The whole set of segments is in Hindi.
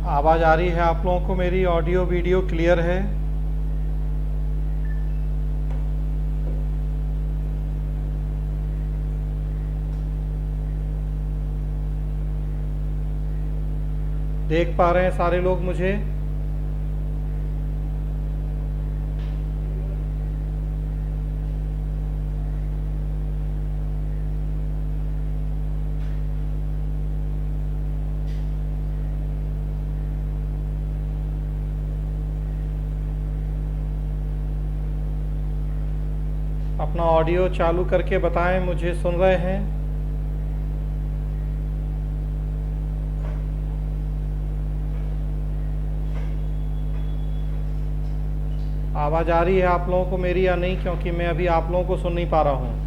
आवाज़ आ रही है आप लोगों को? मेरी ऑडियो वीडियो क्लियर है? देख पा रहे हैं सारे लोग मुझे? अपना ऑडियो चालू करके बताएं मुझे, सुन रहे हैं? आवाज़ आ रही है आप लोगों को मेरी या नहीं? क्योंकि मैं अभी आप लोगों को सुन नहीं पा रहा हूँ।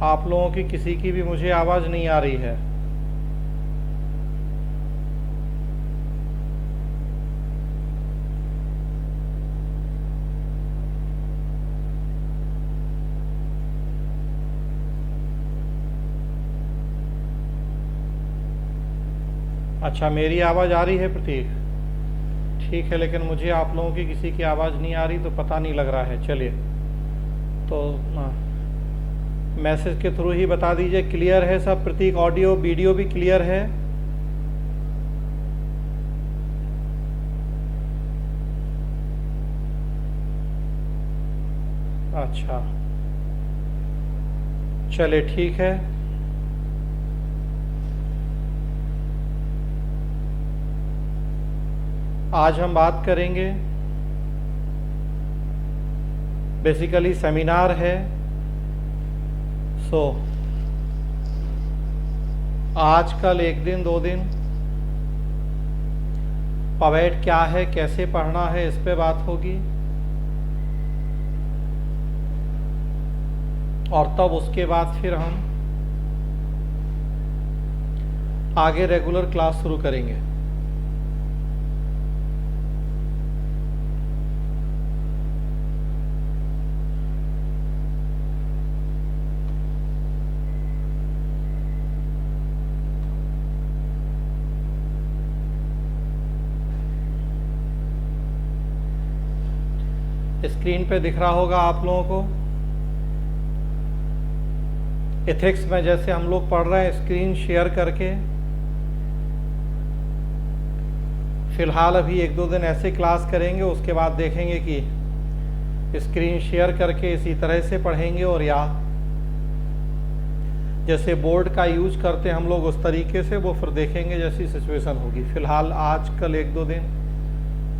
आप लोगों की किसी की भी मुझे आवाज़ नहीं आ रही है। अच्छा, मेरी आवाज़ आ रही है प्रतीक? ठीक है, लेकिन मुझे आप लोगों की किसी की आवाज़ नहीं आ रही, तो पता नहीं लग रहा है। चलिए, तो मैसेज के थ्रू ही बता दीजिए क्लियर है सब। प्रतीक, ऑडियो वीडियो भी क्लियर है? अच्छा, चलिए ठीक है। आज हम बात करेंगे, बेसिकली सेमिनार है। आज कल एक दिन 2 दिन पवेट क्या है, कैसे पढ़ना है, इस पे बात होगी। और तब उसके बाद फिर हम आगे रेगुलर क्लास शुरू करेंगे। स्क्रीन पे दिख रहा होगा आप लोगों को। एथिक्स में जैसे हम लोग पढ़ रहे हैं, स्क्रीन शेयर करके। फिलहाल अभी 1-2 दिन ऐसे क्लास करेंगे, उसके बाद देखेंगे कि स्क्रीन शेयर करके इसी तरह से पढ़ेंगे, और या जैसे बोर्ड का यूज करते हम लोग उस तरीके से, वो फिर देखेंगे जैसी सिचुएशन होगी। फिलहाल आज कल 1-2 दिन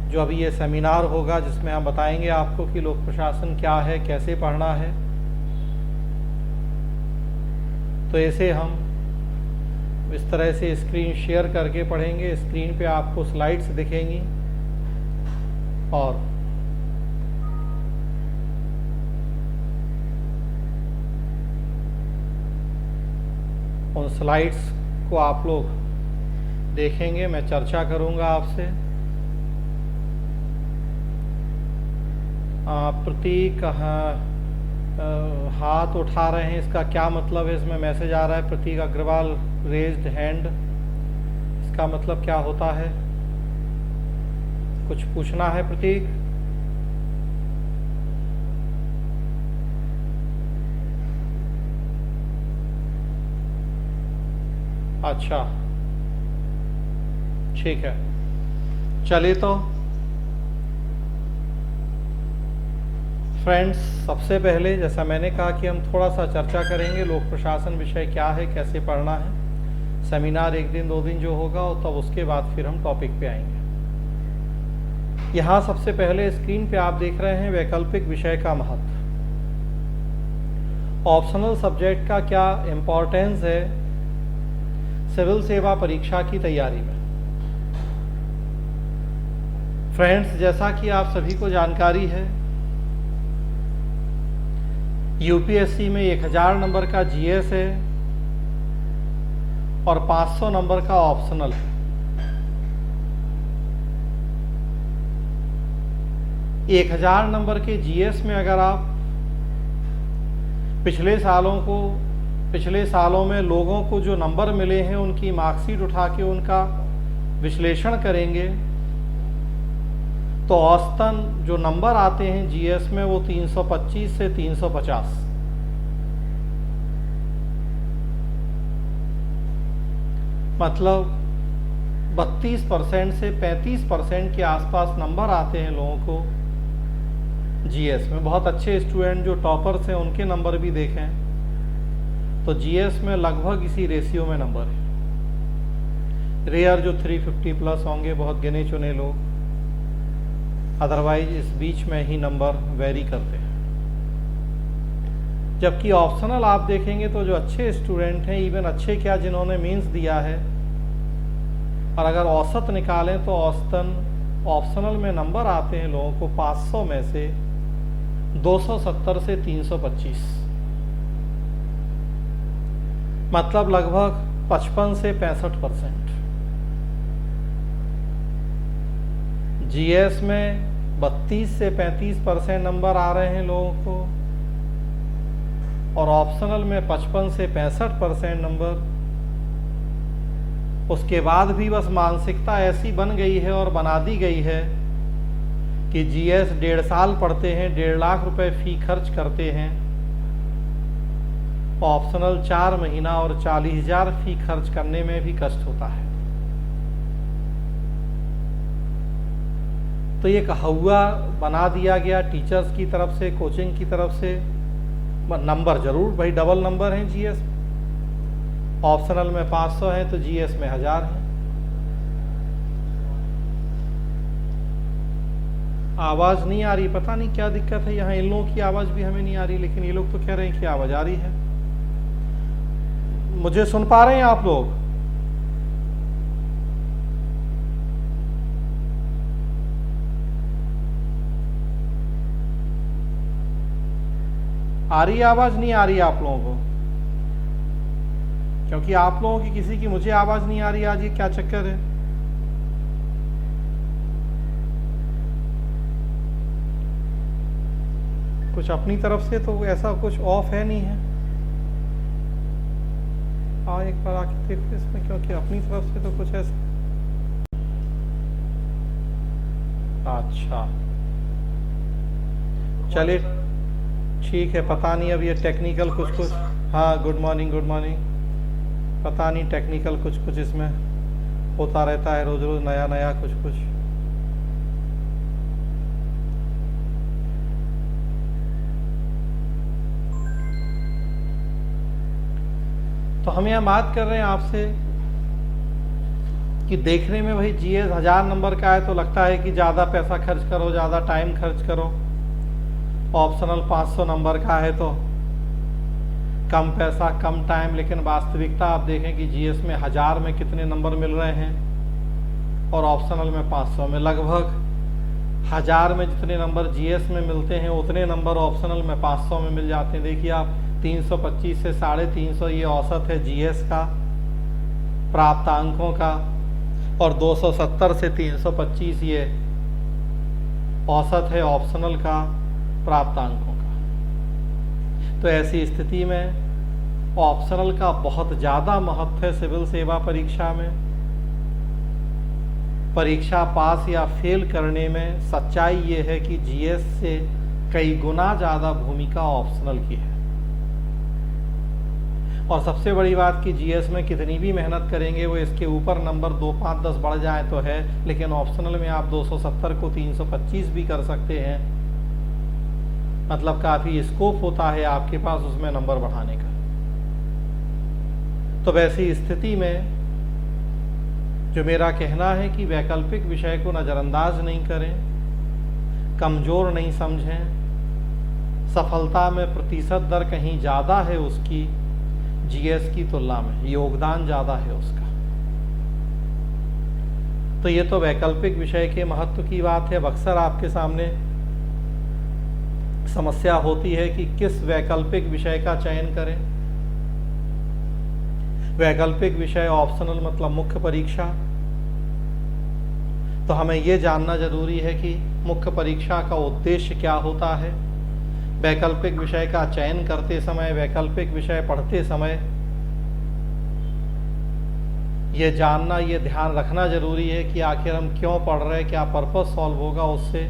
जो अभी ये सेमिनार होगा, जिसमें हम बताएंगे आपको कि लोक प्रशासन क्या है, कैसे पढ़ना है, तो ऐसे हम इस तरह से स्क्रीन शेयर करके पढ़ेंगे। स्क्रीन पे आपको स्लाइड्स दिखेंगी, और उन स्लाइड्स को आप लोग देखेंगे। मैं चर्चा करूंगा आपसे। प्रतीक हाथ उठा रहे हैं, इसका क्या मतलब है? इसमें मैसेज आ रहा है प्रतीक अग्रवाल रेज्ड हैंड, इसका मतलब क्या होता है? कुछ पूछना है प्रतीक? अच्छा, ठीक है। चलिए, तो फ्रेंड्स, सबसे पहले जैसा मैंने कहा कि हम थोड़ा सा चर्चा करेंगे लोक प्रशासन विषय क्या है, कैसे पढ़ना है। सेमिनार 1 दिन 2 दिन जो होगा, और तब उसके बाद फिर हम टॉपिक पे आएंगे। यहाँ सबसे पहले स्क्रीन पे आप देख रहे हैं वैकल्पिक विषय का महत्व। ऑप्शनल सब्जेक्ट का क्या इम्पोर्टेंस है सिविल सेवा परीक्षा की तैयारी में। फ्रेंड्स, जैसा कि आप सभी को जानकारी है, यूपीएससी में 1000 नंबर का जीएस है और 500 नंबर का ऑप्शनल है। 1000 नंबर के जीएस में अगर आप पिछले सालों में लोगों को जो नंबर मिले हैं उनकी मार्कशीट उठा के उनका विश्लेषण करेंगे तो औसतन जो नंबर आते हैं जीएस में वो 325 से 350। मतलब 32% से 35% के आसपास नंबर आते हैं लोगों को जीएस में। बहुत अच्छे स्टूडेंट जो टॉपर्स हैं उनके नंबर भी देखें तो जीएस में लगभग इसी रेशियो में नंबर है। रेयर जो 350 प्लस होंगे, बहुत गिने चुने लोग, अदरवाइज इस बीच में ही नंबर वेरी करते हैं। जबकि ऑप्शनल आप देखेंगे तो जो अच्छे स्टूडेंट हैं, इवन अच्छे क्या जिन्होंने मींस दिया है, और अगर औसत निकालें तो औसतन ऑप्शनल में नंबर आते हैं लोगों को 500 में से 270 से 325। मतलब लगभग 55 से 65%। जीएस में 32 से 35% नंबर आ रहे हैं लोगों को और ऑप्शनल में 55 से 65% नंबर। उसके बाद भी बस मानसिकता ऐसी बन गई है और बना दी गई है कि जीएस 1.5 साल पढ़ते हैं, 1.5 लाख रुपए फी खर्च करते हैं, ऑप्शनल 4 महीना और 40,000 फी खर्च करने में भी कष्ट होता है। तो ये कहुआ बना दिया गया टीचर्स की तरफ से, कोचिंग की तरफ से। नंबर जरूर भाई डबल नंबर हैं जीएस, ऑप्शनल में 500 है तो जीएस में 1000 है। आवाज नहीं आ रही, पता नहीं क्या दिक्कत है। यहाँ इन लोगों की आवाज भी हमें नहीं आ रही, लेकिन ये लोग तो कह रहे हैं कि आवाज आ रही है। मुझे सुन पा रहे हैं आप लोग? आ रही आवाज, नहीं आ रही आप लोगों को? क्योंकि आप लोगों की किसी की मुझे आवाज नहीं आ रही। आज ये क्या चक्कर है? कुछ अपनी तरफ से तो ऐसा कुछ ऑफ है नहीं है। एक बार आके देखो इसमें, क्योंकि अपनी तरफ से तो कुछ ऐसा। अच्छा चलिए ठीक है, पता नहीं अब ये टेक्निकल कुछ। हाँ गुड मॉर्निंग, गुड मॉर्निंग। पता नहीं टेक्निकल कुछ इसमें होता रहता है, रोज रोज नया नया कुछ। तो हम यहाँ बात कर रहे हैं आपसे कि देखने में भाई जीएस 1000 नंबर का है तो लगता है कि ज़्यादा पैसा खर्च करो, ज़्यादा टाइम खर्च करो। ऑप्शनल 500 नंबर का है तो कम पैसा कम टाइम। लेकिन वास्तविकता आप देखें कि जीएस में 1000 में कितने नंबर मिल रहे हैं और ऑप्शनल में 500 में। लगभग 1000 में जितने नंबर जीएस में मिलते हैं उतने नंबर ऑप्शनल में 500 में मिल जाते हैं। देखिए आप 325 से 350 ये औसत है जीएस का प्राप्त अंकों का, और 270 से 325 ये औसत है ऑप्शनल का प्राप्त अंकों का। तो ऐसी स्थिति में ऑप्शनल का बहुत ज़्यादा महत्व है सिविल सेवा परीक्षा में। परीक्षा पास या फेल करने में सच्चाई ये है कि जीएस से कई गुना ज़्यादा भूमिका ऑप्शनल की है। और सबसे बड़ी बात कि जीएस में कितनी भी मेहनत करेंगे वो इसके ऊपर नंबर 2, 5, 10 बढ़ जाए तो है, लेकिन ऑप्शनल में आप 270 को 325 भी कर सकते हैं। मतलब काफ़ी स्कोप होता है आपके पास उसमें नंबर बढ़ाने का। तो वैसी स्थिति में जो मेरा कहना है कि वैकल्पिक विषय को नज़रअंदाज नहीं करें, कमज़ोर नहीं समझें। सफलता में प्रतिशत दर कहीं ज़्यादा है उसकी जीएस की तुलना में, योगदान ज़्यादा है उसका। तो ये तो वैकल्पिक विषय के महत्व की बात है। अब अक्सर आपके सामने समस्या होती है कि किस वैकल्पिक विषय का चयन करें। वैकल्पिक विषय ऑप्शनल मतलब मुख्य परीक्षा, तो हमें ये जानना जरूरी है कि मुख्य परीक्षा का उद्देश्य क्या होता है। वैकल्पिक विषय का चयन करते समय, वैकल्पिक विषय पढ़ते समय ये जानना, ये ध्यान रखना जरूरी है कि आखिर हम क्यों पढ़ रहे हैं, क्या पर्पस सॉल्व होगा उससे,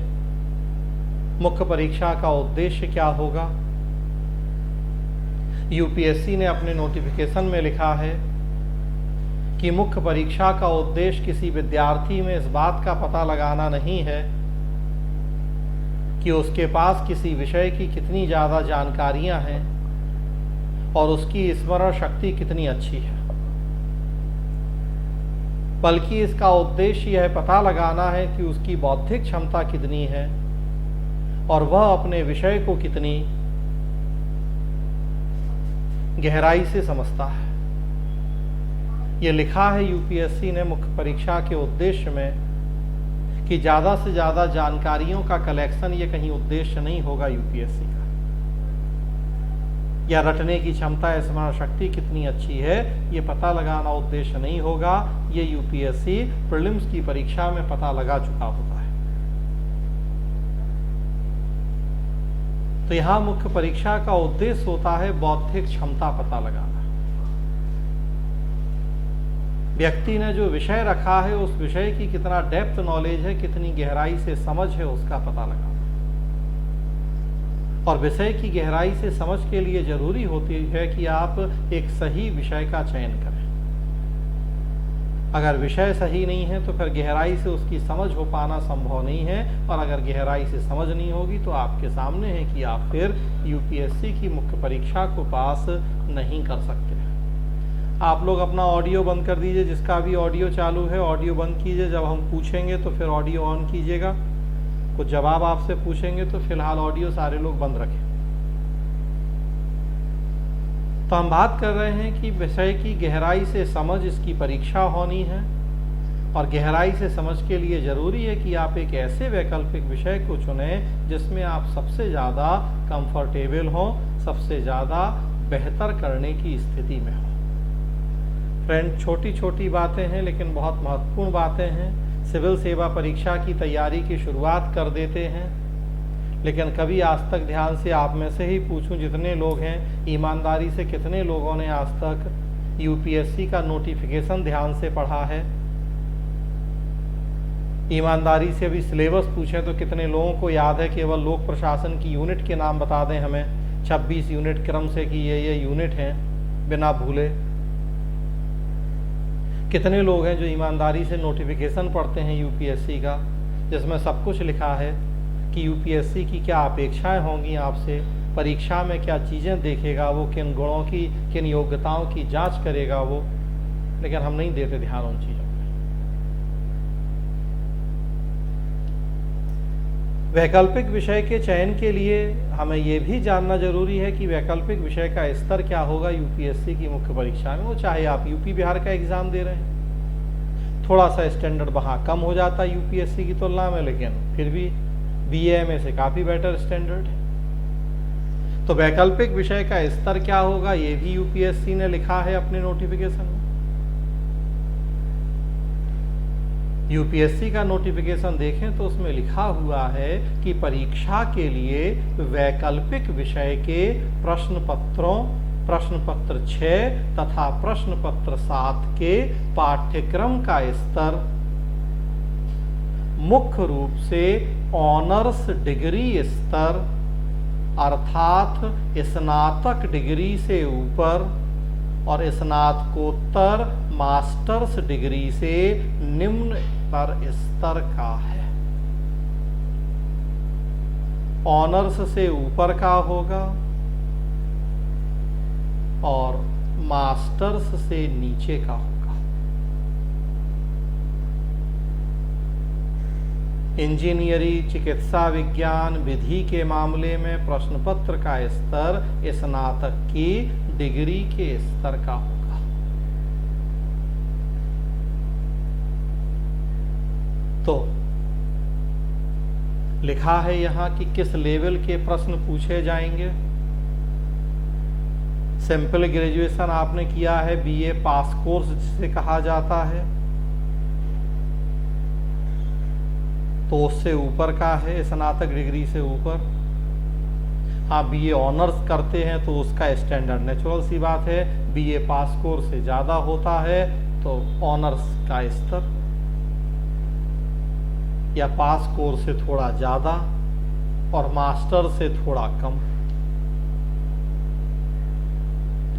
मुख्य परीक्षा का उद्देश्य क्या होगा। यूपीएससी ने अपने नोटिफिकेशन में लिखा है कि मुख्य परीक्षा का उद्देश्य किसी विद्यार्थी में इस बात का पता लगाना नहीं है कि उसके पास किसी विषय की कितनी ज़्यादा जानकारियां हैं और उसकी स्मरण शक्ति कितनी अच्छी है, बल्कि इसका उद्देश्य यह पता लगाना है कि उसकी बौद्धिक क्षमता कितनी है और वह अपने विषय को कितनी गहराई से समझता है। ये लिखा है यूपीएससी ने मुख्य परीक्षा के उद्देश्य में कि ज़्यादा से ज़्यादा जानकारियों का कलेक्शन ये कहीं उद्देश्य नहीं होगा यूपीएससी का, या रटने की क्षमता, स्मरण शक्ति कितनी अच्छी है ये पता लगाना उद्देश्य नहीं होगा। ये यूपीएससी प्रीलिम्स की परीक्षा में पता लगा चुका होता है। तो यहां मुख्य परीक्षा का उद्देश्य होता है बौद्धिक क्षमता पता लगाना। व्यक्ति ने जो विषय रखा है उस विषय की कितना डेप्थ नॉलेज है, कितनी गहराई से समझ है, उसका पता लगाना। और विषय की गहराई से समझ के लिए जरूरी होती है कि आप एक सही विषय का चयन करें। अगर विषय सही नहीं है तो फिर गहराई से उसकी समझ हो पाना संभव नहीं है, और अगर गहराई से समझ नहीं होगी तो आपके सामने है कि आप फिर यूपीएससी की मुख्य परीक्षा को पास नहीं कर सकते। आप लोग अपना ऑडियो बंद कर दीजिए, जिसका भी ऑडियो चालू है ऑडियो बंद कीजिए। जब हम पूछेंगे तो फिर ऑडियो ऑन कीजिएगा। कुछ जवाब आपसे पूछेंगे तो फिलहाल ऑडियो सारे लोग बंद रखें। तो हम बात कर रहे हैं कि विषय की गहराई से समझ, इसकी परीक्षा होनी है, और गहराई से समझ के लिए जरूरी है कि आप एक ऐसे वैकल्पिक विषय को चुनें जिसमें आप सबसे ज़्यादा कंफर्टेबल हों, सबसे ज़्यादा बेहतर करने की स्थिति में हों। फ्रेंड, छोटी छोटी बातें हैं लेकिन बहुत महत्वपूर्ण बातें हैं। सिविल सेवा परीक्षा की तैयारी की शुरुआत कर देते हैं, लेकिन कभी आज तक ध्यान से आप में से ही पूछूं, जितने लोग हैं ईमानदारी से कितने लोगों ने आज तक यूपीएससी का नोटिफिकेशन ध्यान से पढ़ा है? ईमानदारी से अभी सिलेबस पूछें तो कितने लोगों को याद है? केवल लोक प्रशासन की यूनिट के नाम बता दें हमें, 26 यूनिट क्रम से कि ये यूनिट हैं बिना भूले। कितने लोग हैं जो ईमानदारी से नोटिफिकेशन पढ़ते हैं यूपीएससी का, जिसमें सब कुछ लिखा है कि यूपीएससी की क्या अपेक्षाएं होंगी आपसे, परीक्षा में क्या चीज़ें देखेगा वो, किन गुणों की, किन योग्यताओं की जांच करेगा वो, लेकिन हम नहीं देते ध्यान उन चीज़ों पर। वैकल्पिक विषय के चयन के लिए हमें ये भी जानना जरूरी है कि वैकल्पिक विषय का स्तर क्या होगा यूपीएससी की मुख्य परीक्षा में। वो चाहे आप यूपी बिहार का एग्जाम दे रहे हैं, थोड़ा सा स्टैंडर्ड वहाँ कम हो जाता है यूपीएससी की तुलना में, लेकिन फिर भी बीएमए से काफ़ी बेटर स्टैंडर्ड है। तो वैकल्पिक विषय का स्तर क्या होगा ये भी यूपीएससी ने लिखा है अपने नोटिफिकेशन में। यूपीएससी का नोटिफिकेशन देखें तो उसमें लिखा हुआ है कि परीक्षा के लिए वैकल्पिक विषय के प्रश्न पत्र 6 तथा प्रश्न पत्र 7 के पाठ्यक्रम का स्तर मुख्य रूप से ऑनर्स डिग्री स्तर अर्थात स्नातक डिग्री से ऊपर और स्नातकोत्तर मास्टर्स डिग्री से निम्न स्तर का है। ऑनर्स से ऊपर का होगा और मास्टर्स से नीचे का होगा। इंजीनियरिंग, चिकित्सा विज्ञान, विधि के मामले में प्रश्न पत्र का स्तर स्नातक की डिग्री के स्तर का होगा। तो लिखा है यहां कि किस लेवल के प्रश्न पूछे जाएंगे। सिंपल ग्रेजुएशन आपने किया है, बीए पास कोर्स जिसे कहा जाता है, तो उससे ऊपर का है, स्नातक डिग्री से ऊपर। आप बीए ऑनर्स करते हैं तो उसका स्टैंडर्ड नेचुरल सी बात है, बीए पास कोर्स से ज़्यादा होता है तो ऑनर्स का स्तर, या पास कोर्स से थोड़ा ज़्यादा और मास्टर से थोड़ा कम।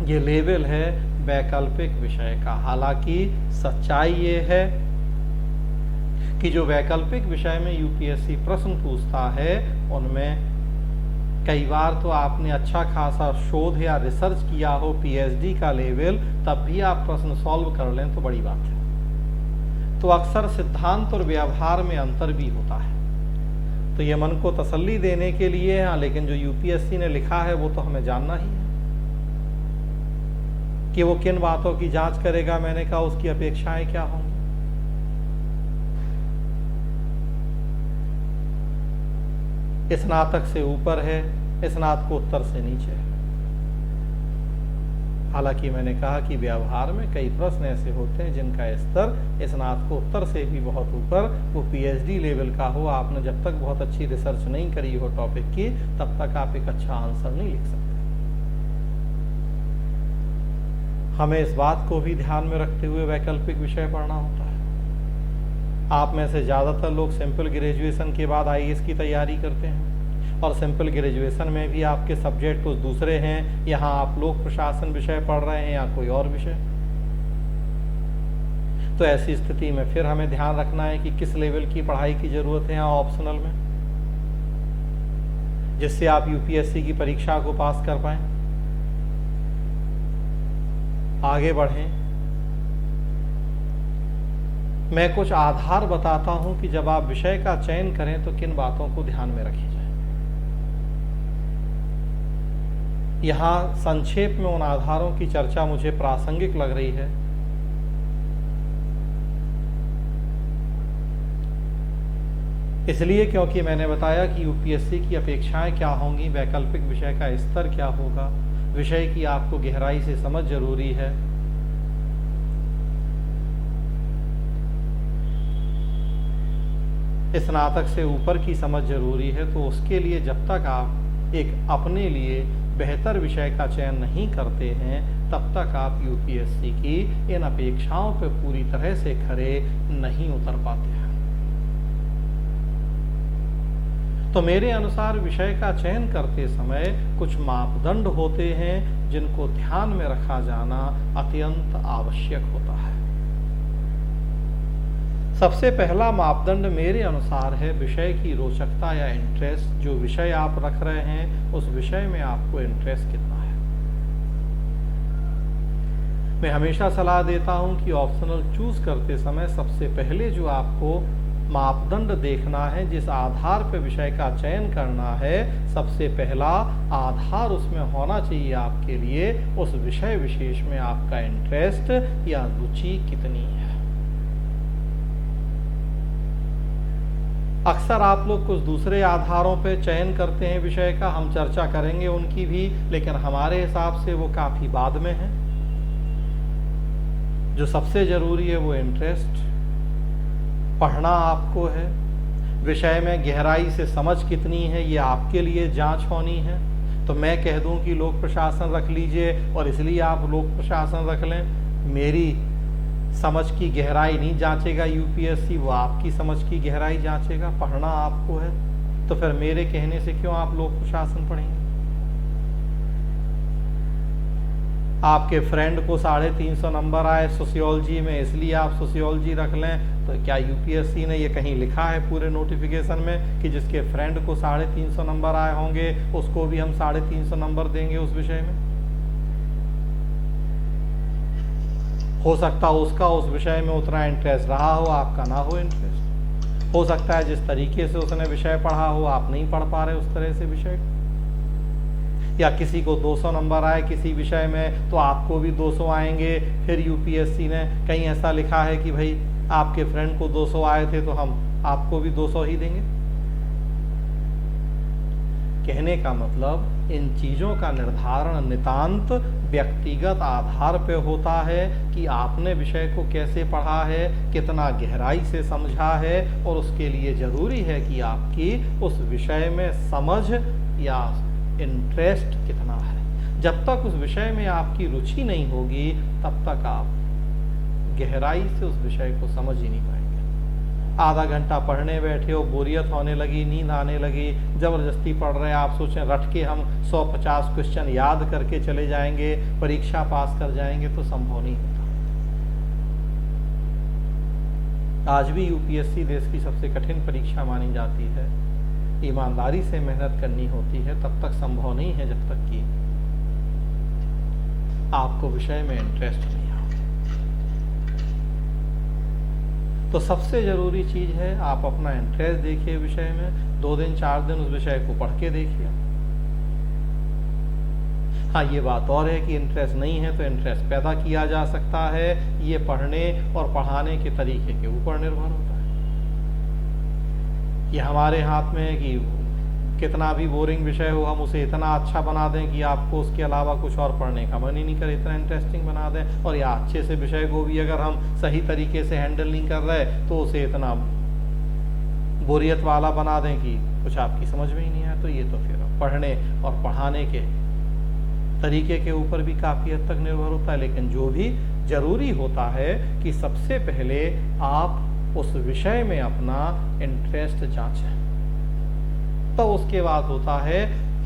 ये लेवल है वैकल्पिक विषय का। हालांकि सच्चाई ये है कि जो वैकल्पिक विषय में यूपीएससी प्रश्न पूछता है उनमें कई बार तो आपने अच्छा खासा शोध या रिसर्च किया हो, पीएचडी का लेवल, तब भी आप प्रश्न सॉल्व कर लें तो बड़ी बात है। तो अक्सर सिद्धांत और व्यवहार में अंतर भी होता है। तो ये मन को तसल्ली देने के लिए है, लेकिन जो यूपीएससी ने लिखा है वो तो हमें जानना ही है कि वो किन बातों की जांच करेगा। मैंने कहा उसकी अपेक्षाएं क्या होंगी। स्नातक से ऊपर है, स्नातकोत्तर से नीचे है। हालांकि मैंने कहा कि व्यवहार में कई प्रश्न ऐसे होते हैं जिनका स्तर स्नातकोत्तर से भी बहुत ऊपर, वो पीएचडी लेवल का हो। आपने जब तक बहुत अच्छी रिसर्च नहीं करी हो टॉपिक की, तब तक आप एक अच्छा आंसर नहीं लिख सकते। हमें इस बात को भी ध्यान में रखते हुए वैकल्पिक विषय पढ़ना होता है। आप में से ज़्यादातर लोग सिंपल ग्रेजुएशन के बाद आईएएस की तैयारी करते हैं, और सिंपल ग्रेजुएशन में भी आपके सब्जेक्ट कुछ दूसरे हैं। यहाँ आप लोक प्रशासन विषय पढ़ रहे हैं या कोई और विषय। तो ऐसी स्थिति में फिर हमें ध्यान रखना है कि किस लेवल की पढ़ाई की जरूरत है यहाँ ऑप्शनल में, जिससे आप यूपीएससी की परीक्षा को पास कर पाएं। आगे बढ़ें। मैं कुछ आधार बताता हूं कि जब आप विषय का चयन करें तो किन बातों को ध्यान में रखी जाए। यहां संक्षेप में उन आधारों की चर्चा मुझे प्रासंगिक लग रही है। इसलिए क्योंकि मैंने बताया कि यूपीएससी की अपेक्षाएं क्या होंगी, वैकल्पिक विषय का स्तर क्या होगा, विषय की आपको गहराई से समझ जरूरी है। स्नातक से ऊपर की समझ जरूरी है। तो उसके लिए जब तक आप एक अपने लिए बेहतर विषय का चयन नहीं करते हैं, तब तक आप यूपीएससी की इन अपेक्षाओं पर पूरी तरह से खरे नहीं उतर पाते हैं। तो मेरे अनुसार विषय का चयन करते समय कुछ मापदंड होते हैं जिनको ध्यान में रखा जाना अत्यंत आवश्यक होता है। सबसे पहला मापदंड मेरे अनुसार है विषय की रोचकता या इंटरेस्ट। जो विषय आप रख रहे हैं उस विषय में आपको इंटरेस्ट कितना है। मैं हमेशा सलाह देता हूं कि ऑप्शनल चूज करते समय सबसे पहले जो आपको मापदंड देखना है, जिस आधार पर विषय का चयन करना है, सबसे पहला आधार उसमें होना चाहिए आपके लिए उस विषय विशेष में आपका इंटरेस्ट या रुचि कितनी है। अक्सर आप लोग कुछ दूसरे आधारों पर चयन करते हैं विषय का, हम चर्चा करेंगे उनकी भी, लेकिन हमारे हिसाब से वो काफी बाद में है। जो सबसे जरूरी है वो इंटरेस्ट, पढ़ना आपको है, विषय में गहराई से समझ कितनी है ये आपके लिए जांच होनी है। तो मैं कह दूं कि लोक प्रशासन रख लीजिए और इसलिए आप लोक प्रशासन रख लें, मेरी समझ की गहराई नहीं जांचेगा यूपीएससी, वो आपकी समझ की गहराई जांचेगा। पढ़ना आपको है तो फिर मेरे कहने से क्यों आप लोक प्रशासन पढ़ेंगे। आपके फ्रेंड को 350 नंबर आए सोशियोलॉजी में, इसलिए आप सोशियोलॉजी रख लें। तो क्या यूपीएससी ने ये कहीं लिखा है पूरे नोटिफिकेशन में कि जिसके फ्रेंड को 350 नंबर आए होंगे उसको भी हम 350 नंबर देंगे उस विषय में। हो सकता है उसका उस विषय में उतना इंटरेस्ट रहा हो, आपका ना हो इंटरेस्ट। हो सकता है जिस तरीके से उसने विषय पढ़ा हो आप नहीं पढ़ पा रहे उस तरह से विषय, या किसी को 200 नंबर आए किसी विषय में तो आपको भी 200 आएंगे। फिर यूपीएससी ने कहीं ऐसा लिखा है कि भाई आपके फ्रेंड को 200 आए थे तो हम आपको भी 200 ही देंगे। कहने का मतलब इन चीज़ों का निर्धारण नितांत व्यक्तिगत आधार पे होता है कि आपने विषय को कैसे पढ़ा है, कितना गहराई से समझा है, और उसके लिए ज़रूरी है कि आपकी उस विषय में समझ या इंटरेस्ट कितना है। जब तक उस विषय में आपकी रुचि नहीं होगी तब तक आप गहराई से उस विषय को समझ ही नहीं पाएंगे। आधा घंटा पढ़ने बैठे हो, बोरियत होने लगी, नींद आने लगी, ज़बरदस्ती पढ़ रहे हैं, आप सोचें रट के हम 150 क्वेश्चन याद करके चले जाएंगे, परीक्षा पास कर जाएंगे, तो संभव नहीं होता। आज भी यूपीएससी देश की सबसे कठिन परीक्षा मानी जाती है। ईमानदारी से मेहनत करनी होती है, तब तक संभव नहीं है जब तक कि आपको विषय में इंटरेस्ट नहीं। तो सबसे ज़रूरी चीज़ है आप अपना इंटरेस्ट देखिए विषय में, 2 दिन 4 दिन उस विषय को पढ़ के देखिए। हाँ, ये बात और है कि इंटरेस्ट नहीं है तो इंटरेस्ट पैदा किया जा सकता है। ये पढ़ने और पढ़ाने के तरीके के ऊपर निर्भर होता है। ये हमारे हाथ में है कि कितना भी बोरिंग विषय हो हम उसे इतना अच्छा बना दें कि आपको उसके अलावा कुछ और पढ़ने का मन ही नहीं करे, इतना इंटरेस्टिंग बना दें। और या अच्छे से विषय को भी अगर हम सही तरीके से हैंडल नहीं कर रहे तो उसे इतना बोरियत वाला बना दें कि कुछ आपकी समझ में ही नहीं आए। तो ये तो फिर पढ़ने और पढ़ाने के तरीके के ऊपर भी काफ़ी हद तक निर्भर होता है। लेकिन जो भी ज़रूरी होता है कि सबसे पहले आप उस विषय में अपना इंटरेस्ट जांचें। तो उसके बाद होता है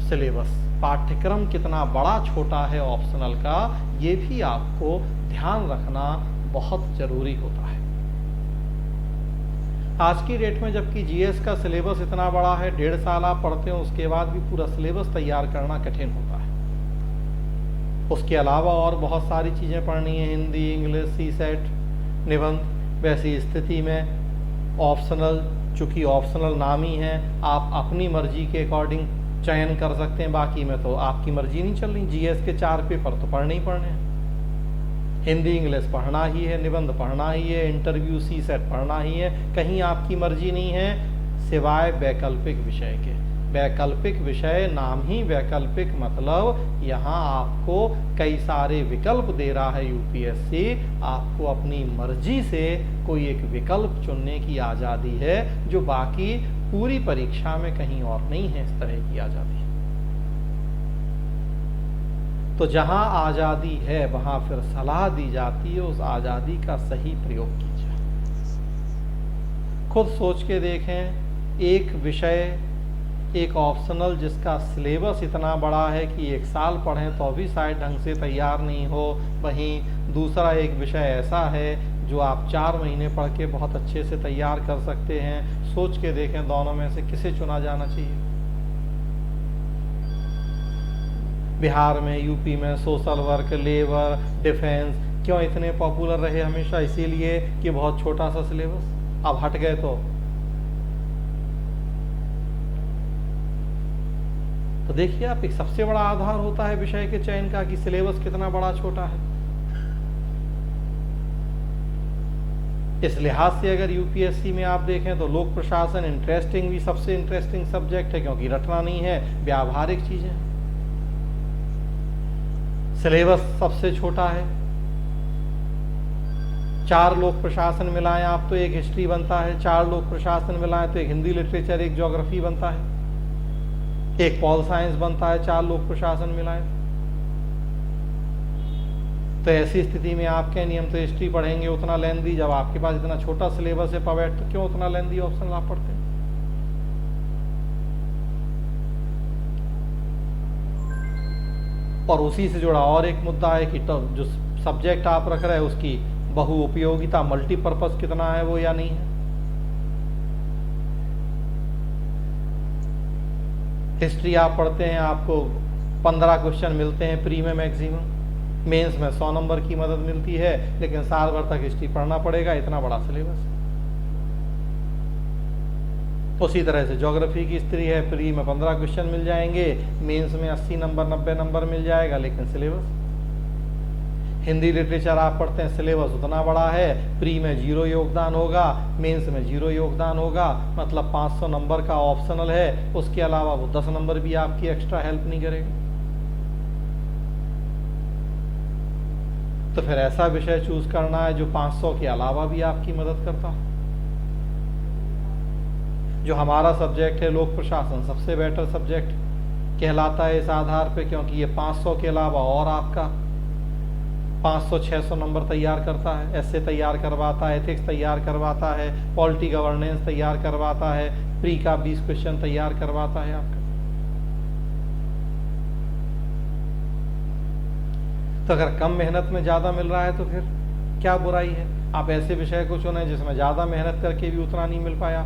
सिलेबस, पाठ्यक्रम कितना बड़ा छोटा है ऑप्शनल का, ये भी आपको ध्यान रखना बहुत ज़रूरी होता है। आज की डेट में जबकि जीएस का सिलेबस इतना बड़ा है, 1.5 साल आप पढ़ते हो, उसके बाद भी पूरा सिलेबस तैयार करना कठिन होता है। उसके अलावा और बहुत सारी चीज़ें पढ़नी है, हिंदी, इंग्लिश, सीसेट, निबंध। वैसी स्थिति में ऑप्शनल, चूँकि ऑप्शनल नाम ही है, आप अपनी मर्जी के अकॉर्डिंग चयन कर सकते हैं। बाकी में तो आपकी मर्जी नहीं चल रही। जीएस के 4 पेपर तो पढ़ने ही पढ़ने हैं। हिंदी इंग्लिश पढ़ना ही है, निबंध पढ़ना ही है, इंटरव्यू सीसेट पढ़ना ही है। कहीं आपकी मर्जी नहीं है सिवाय वैकल्पिक विषय के। वैकल्पिक विषय, नाम ही वैकल्पिक, मतलब यहाँ आपको कई सारे विकल्प दे रहा है यूपीएससी। आपको अपनी मर्जी से कोई एक विकल्प चुनने की आज़ादी है, जो बाकी पूरी परीक्षा में कहीं और नहीं है इस तरह की आज़ादी। तो जहाँ आज़ादी है वहाँ फिर सलाह दी जाती है, उस आज़ादी का सही प्रयोग कीजिए। खुद सोच के देखें, एक विषय, एक ऑप्शनल जिसका सिलेबस इतना बड़ा है कि 1 साल पढ़ें तो भी शायद ढंग से तैयार नहीं हो, वहीं दूसरा एक विषय ऐसा है जो आप 4 महीने पढ़ के बहुत अच्छे से तैयार कर सकते हैं। सोच के देखें दोनों में से किसे चुना जाना चाहिए। बिहार में, यूपी में सोशल वर्क, लेबर, डिफेंस क्यों इतने पॉपुलर रहे हमेशा? इसीलिए कि बहुत छोटा सा सिलेबस। अब हट गए तो देखिए आप, एक सबसे बड़ा आधार होता है विषय के चयन का कि सिलेबस कितना बड़ा छोटा है। इस लिहाज से अगर यूपीएससी में आप देखें तो लोक प्रशासन इंटरेस्टिंग भी सबसे इंटरेस्टिंग सब्जेक्ट है, क्योंकि रटना नहीं है, व्यावहारिक चीजें। सिलेबस सबसे छोटा है। 4 लोक प्रशासन मिलाएं आप तो एक हिस्ट्री बनता है, 4 लोक प्रशासन मिलाएं तो एक हिंदी लिटरेचर, एक ज्योग्राफी बनता है, एक पॉल साइंस बनता है, 4 लोक प्रशासन मिलाएं। तो ऐसी स्थिति में आप कहें नियम तो हिस्ट्री पढ़ेंगे उतना लेंदी, जब आपके पास इतना छोटा सिलेबस है पवेट, तो क्यों उतना लेंदी ऑप्शन आप पढ़ते हैं? और उसी से जुड़ा और एक मुद्दा है कि तो जो सब्जेक्ट आप रख रहे हैं उसकी बहु उपयोगिता, मल्टीपर्पज कितना है वो या नहीं है। हिस्ट्री आप पढ़ते हैं, आपको 15 क्वेश्चन मिलते हैं प्री में मैक्सिमम, मेंस में 100 नंबर की मदद मिलती है, लेकिन साल भर तक हिस्ट्री पढ़ना पड़ेगा, इतना बड़ा सिलेबस। उसी तरह से ज्योग्राफी की स्थिति है, प्री में 15 क्वेश्चन मिल जाएंगे, मेंस में 80 नंबर 90 नंबर मिल जाएगा, लेकिन सिलेबस। हिंदी लिटरेचर आप पढ़ते हैं, सिलेबस उतना बड़ा है, प्री में 0 योगदान होगा, मेंस में 0 योगदान होगा, मतलब 500 नंबर का ऑप्शनल है, उसके अलावा वो 10 नंबर भी आपकी एक्स्ट्रा हेल्प नहीं करेगा। तो फिर ऐसा विषय चूज करना है जो 500 के अलावा भी आपकी मदद करता हो। जो हमारा सब्जेक्ट है लोक प्रशासन, सबसे बेटर सब्जेक्ट कहलाता है इस आधार पे, क्योंकि ये 500 के अलावा और आपका 500-600 नंबर तैयार करता है, ऐसे तैयार करवाता है, एथिक्स तैयार करवाता है, पॉलिटी गवर्नेंस तैयार करवाता है, प्री का 20 क्वेश्चन तैयार करवाता है आपका। तो अगर कम मेहनत में ज़्यादा मिल रहा है तो फिर क्या बुराई है? आप ऐसे विषय को चुनें जिसमें ज़्यादा मेहनत करके भी उतना नहीं मिल पाया।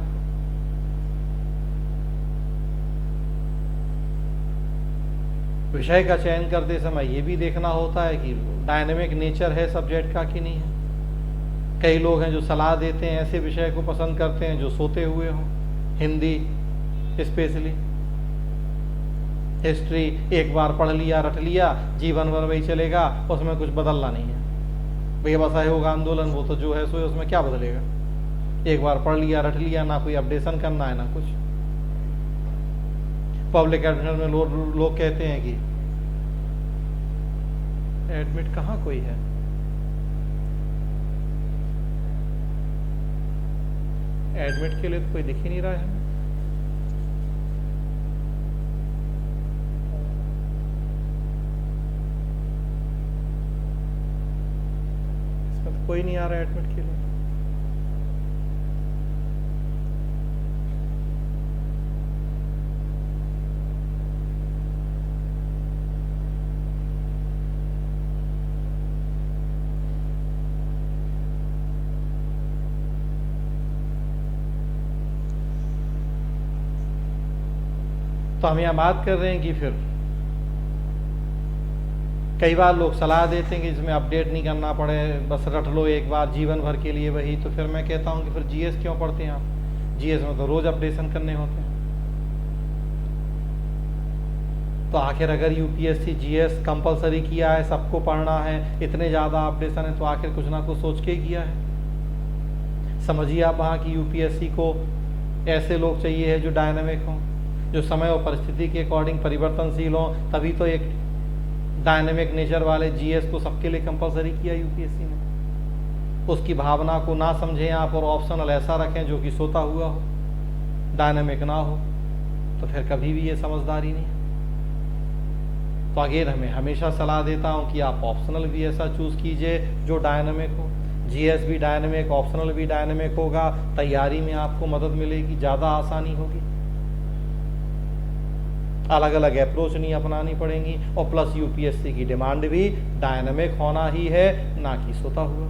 विषय का चयन करते समय ये भी देखना होता है कि डायनेमिक नेचर है सब्जेक्ट का कि नहीं है। कई लोग हैं जो सलाह देते हैं, ऐसे विषय को पसंद करते हैं जो सोते हुए हों। हिंदी स्पेशली, हिस्ट्री एक बार पढ़ लिया रट लिया, जीवन भर वही चलेगा, उसमें कुछ बदलना नहीं है। भैया असहयोग आंदोलन वो तो जो है सो, उसमें क्या बदलेगा? एक बार पढ़ लिया रट लिया, ना कोई अपडेशन करना है ना कुछ। पब्लिक एडमिशन में लोग कहते हैं कि एडमिट कहाँ कोई है, एडमिट के लिए तो कोई दिख ही नहीं रहा है। इसमें तो कोई नहीं आ रहा है एडमिट के लिए। तो हम यहाँ बात कर रहे हैं कि फिर कई बार लोग सलाह देते हैं कि इसमें अपडेट नहीं करना पड़े, बस रट लो एक बार जीवन भर के लिए वही। तो फिर मैं कहता हूँ कि फिर जीएस क्यों पढ़ते हैं आप? जीएस में तो रोज अपडेशन करने होते हैं। तो आखिर अगर यूपीएससी जीएस कंपलसरी किया है, सबको पढ़ना है, इतने ज़्यादा अपडेशन है, तो आखिर कुछ ना कुछ सोच के ही किया है। समझिए आप वहाँ की यूपीएससी को ऐसे लोग चाहिए है जो डायनामिक हों, जो समय और परिस्थिति के अकॉर्डिंग परिवर्तनशील हों, तभी तो एक डायनेमिक नेचर वाले जीएस को सबके लिए कंपलसरी किया यूपीएससी ने। उसकी भावना को ना समझें आप और ऑप्शनल ऐसा रखें जो कि सोता हुआ हो, डायनेमिक ना हो, तो फिर कभी भी ये समझदारी नहीं। तो अगेन हमें हमेशा सलाह देता हूँ कि आप ऑप्शनल भी ऐसा चूज कीजिए जो डायनेमिक हो। जीएस भी डायनेमिक, ऑप्शनल भी डायनेमिक होगा, तैयारी में आपको मदद मिलेगी, ज़्यादा आसानी होगी, अलग अलग अप्रोच नहीं अपनानी पड़ेंगी। और प्लस यूपीएससी की डिमांड भी डायनामिक होना ही है, ना कि सोता हुआ।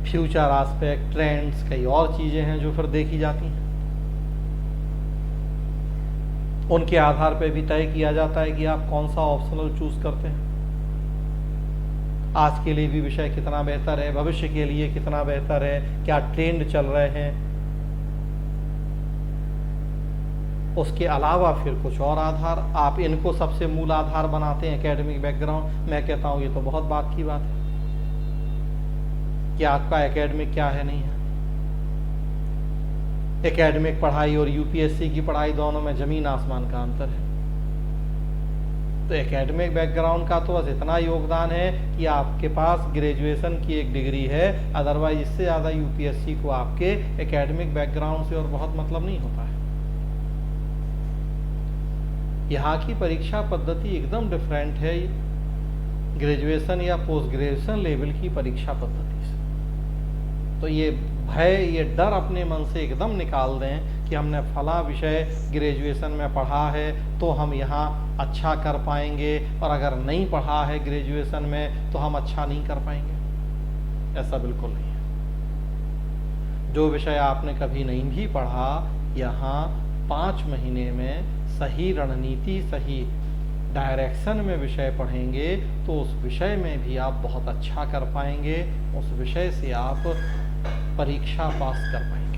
फ्यूचर एस्पेक्ट, ट्रेंड्स, कई और चीजें हैं जो फिर देखी जाती हैं, उनके आधार पर भी तय किया जाता है कि आप कौन सा ऑप्शनल चूज करते हैं। आज के लिए भी विषय कितना बेहतर है, भविष्य के लिए कितना बेहतर है, क्या ट्रेंड चल रहे हैं, उसके अलावा फिर कुछ और आधार, आप इनको सबसे मूल आधार बनाते हैं एकेडमिक बैकग्राउंड। मैं कहता हूं ये तो बहुत बात की बात है कि आपका एकेडमिक क्या है नहीं है। एकेडमिक पढ़ाई और यूपीएससी की पढ़ाई दोनों में जमीन आसमान का अंतर है। तो एकेडमिक बैकग्राउंड का तो बस इतना योगदान है कि आपके पास ग्रेजुएशन की एक डिग्री है, अदरवाइज इससे ज़्यादा यूपीएससी को आपके एकेडमिक बैकग्राउंड से और बहुत मतलब नहीं होता है। यहाँ की परीक्षा पद्धति एकदम डिफरेंट है ग्रेजुएशन या पोस्ट ग्रेजुएशन लेवल की परीक्षा पद्धति से। तो ये भय, ये डर अपने मन से एकदम निकाल दें कि हमने फला विषय ग्रेजुएशन में पढ़ा है तो हम यहाँ अच्छा कर पाएंगे, और अगर नहीं पढ़ा है ग्रेजुएशन में तो हम अच्छा नहीं कर पाएंगे। ऐसा बिल्कुल नहीं है। जो विषय आपने कभी नहीं भी पढ़ा, यहाँ 5 महीने में सही रणनीति, सही डायरेक्शन में विषय पढ़ेंगे तो उस विषय में भी आप बहुत अच्छा कर पाएंगे, उस विषय से आप परीक्षा पास कर पाएंगे।